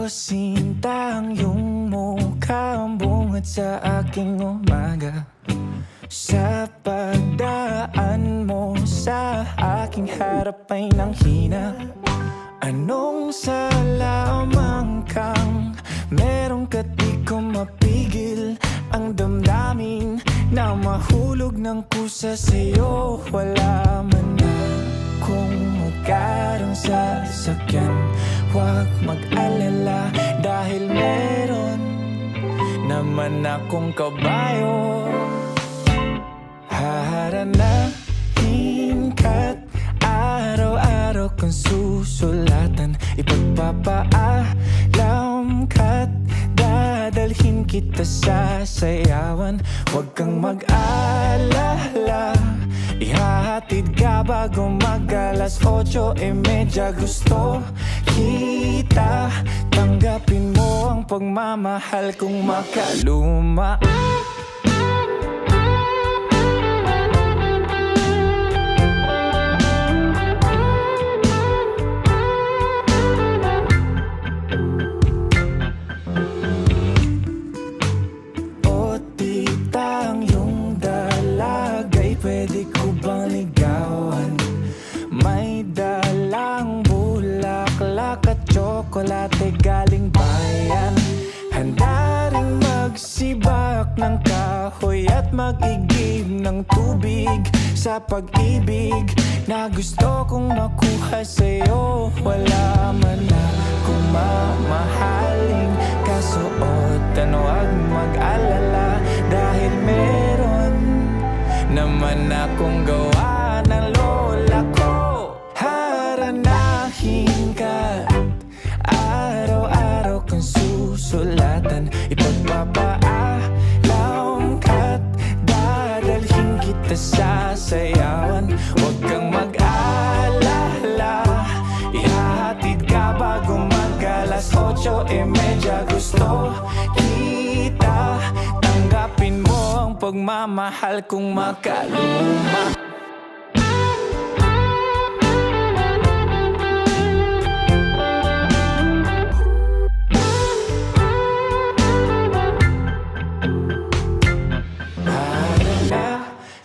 sinta, ang iyong mukha ang bungad sa aking umaga. Sa pagdaan mo sa aking harap ay nanghina. Anong salamang kang merong ka't di ko mapigil ang damdamin na mahulog ng kusa sa'yo. Wala man na kung magkaroon sa sasakyan, huwag mag-alala dahil meron naman akong kabayo. Haharanahin ka't araw-araw kang susulatan, ipagpapaalam ka't dadalhin kita sa sayawan. Huwag kang mag-alala, ihahatid ka bago mag-alas 8:30. Gusto kita, tanggapin mo ang pagmamahal kong makaluma. Pwede ko bang ligawan? May dalang bulaklak at tsokolate galing bayan. Handa rin magsibak ng kahoy at mag-igib ng tubig sa pag-ibig na gusto kong makuha sa'yo. Wala man na kung mamahaling kasuotan, huwag mag-alala dahil meron naman akong gawa ng lola ko. Haranahin ka, araw-araw kang susulatan, ipagpapaalam ka't dadalhin kita sa sayawan. Huwag kang mag-alala, ihahatid ka bago mag-alas 8:30. Gusto kita, tanggapin mo ang pagmamahal kong makaluma.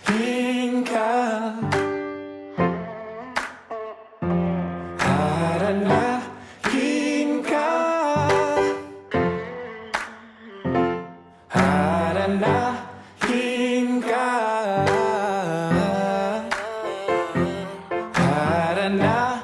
Haranahin ka, haranahin ka, haranahin ka, haranahin.